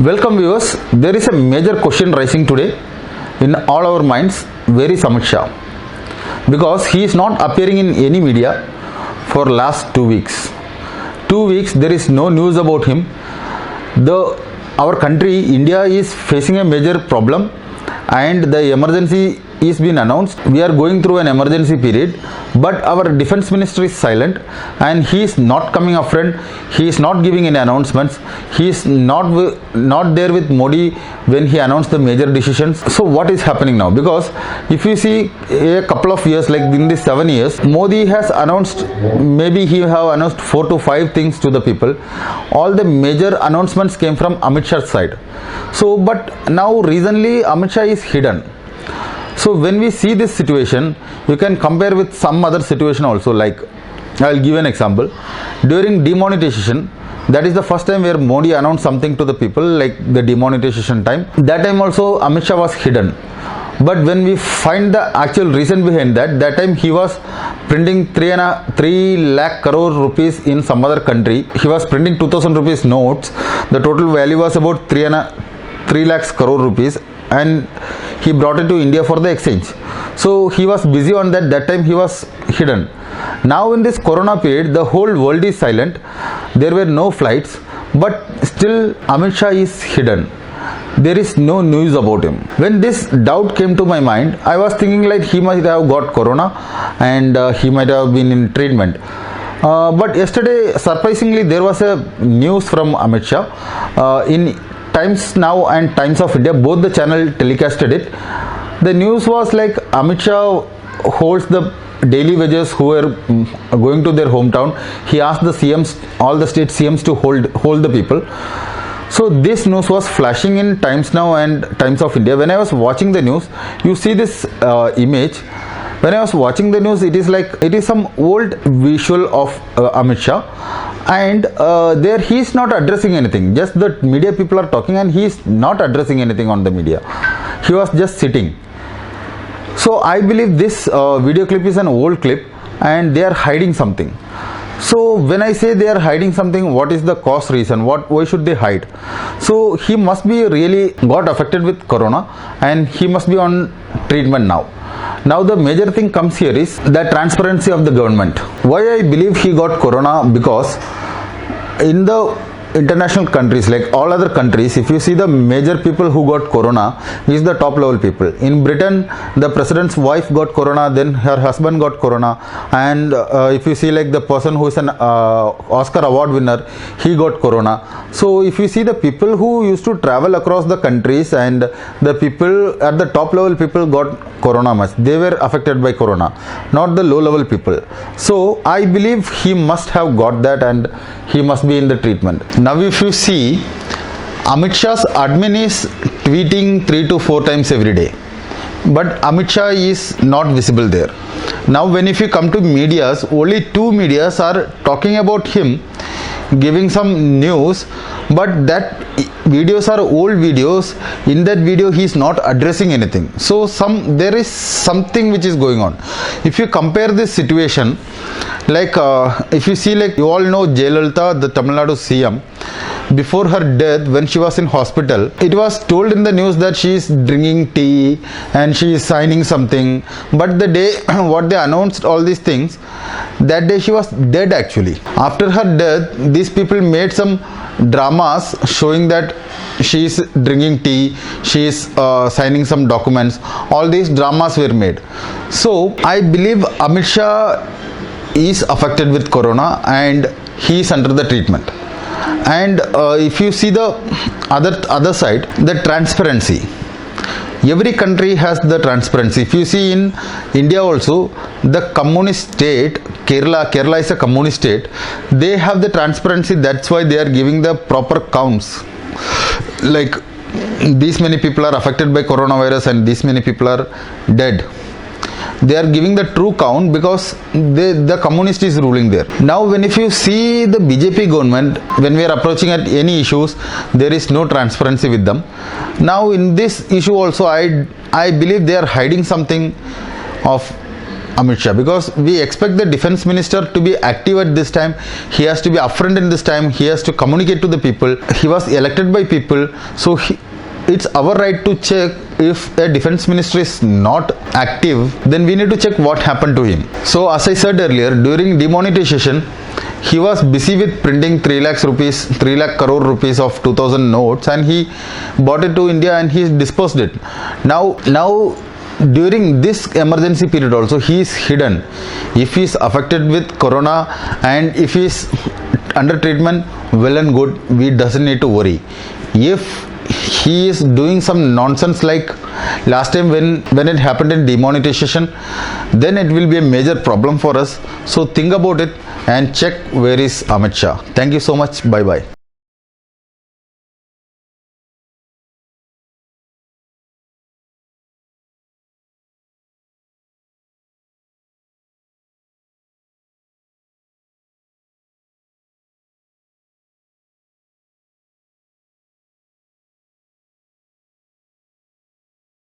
Welcome viewers. There is a major question rising today in all our minds. Where is Amit Shah? Because he is not appearing in any media for last 2 weeks. 2 weeks there is no news about him. Our country India is facing a major problem and the emergency is been announced. We are going through an emergency period, but our defense minister is silent and he is not coming up front. He is not giving any announcements. He is not there with Modi when he announced the major decisions. So what is happening now? Because if you see a couple of years, like in these 7 years, Modi has announced, maybe he have announced 4 to 5 things to the people. All the major announcements came from Amit Shah's side. So but now recently Amit Shah is hidden. So when we see this situation, you can compare with some other situation also. Like I will give an example. During demonetization, that is the first time where Modi announced something to the people, like the demonetization time. That time also Amit Shah was hidden. But when we find the actual reason behind that, that time he was printing 3 lakh crore rupees in some other country. He was printing 2000 rupees notes. The total value was about 3 lakhs crore rupees, and he brought it to India for the exchange. So he was busy on that. That time he was hidden. Now in this corona period, the whole world is silent. There were no flights, but still Amit Shah is hidden. There is no news about him. When this doubt came to my mind, I was thinking like he might have got corona and he might have been in treatment. But yesterday, surprisingly, there was a news from Amit Shah in Times Now and Times of India. Both the channel telecasted it. The news was like Amit Shah holds the daily wages who are going to their hometown. He asked the CMs, all the state CMs, to hold the people. So this news was flashing in Times Now and Times of India. When I was watching the news, you see this image. When I was watching the news, it is like it is some old visual of Amit Shah, and there he is not addressing anything. Just the media people are talking and he is not addressing anything on the media. He was just sitting. So I believe this video clip is an old clip and they are hiding something. So when I say they are hiding something, what is the cause reason? Why should they hide? So he must be really got affected with corona and he must be on treatment now. Now the major thing comes here is the transparency of the government. Why I believe he got corona? Because in the international countries, like all other countries, if you see the major people who got corona is the top level people. In Britain, the president's wife got corona, then her husband got corona, and if you see like the person who is an Oscar award winner, he got corona. So if you see the people who used to travel across the countries and the people at the top level people got corona much, they were affected by corona, not the low level people. So I believe he must have got that and he must be in the treatment. Now if you see, Amit Shah's admin is tweeting 3 to 4 times every day, but Amit Shah is not visible there. Now when if you come to medias, only 2 medias are talking about him, giving some news, but that videos are old videos. In that video he is not addressing anything. So there is something which is going on. If you compare this situation, like if you see, like you all know Jayalalitha, the Tamil Nadu CM, before her death, when she was in hospital, it was told in the news that she is drinking tea and she is signing something, but the day what they announced all these things, that day she was dead actually. After her death, these people made some dramas showing that she is drinking tea, she is signing some documents. All these dramas were made. So I believe Amit Shah is affected with corona and he is under the treatment. And if you see the other side, the transparency. Every country has the transparency. If you see in India also, the communist state, Kerala is a communist state, they have the transparency. That's why they are giving the proper counts. Like these many people are affected by coronavirus and these many people are dead. They are giving the true count because the communist is ruling there. Now when if you see the BJP government, when we are approaching at any issues, there is no transparency with them. Now in this issue also, I believe they are hiding something of Amit Shah, because we expect the defense minister to be active at this time. He has to be upfront in this time. He has to communicate to the people. He was elected by people, so it's our right to check. If a defense minister is not active, then we need to check what happened to him. So as I said earlier, during demonetization, he was busy with printing 3 lakhs rupees, 3 lakh crore rupees of 2000 notes, and he bought it to India and he dispersed it. Now during this emergency period also, he is hidden. If he is affected with corona and if he is under treatment, well and good, we doesn't need to worry. If he is doing some nonsense like last time when it happened in demonetization, then it will be a major problem for us. So think about it and check where is Amit Shah. Thank you so much. Bye bye.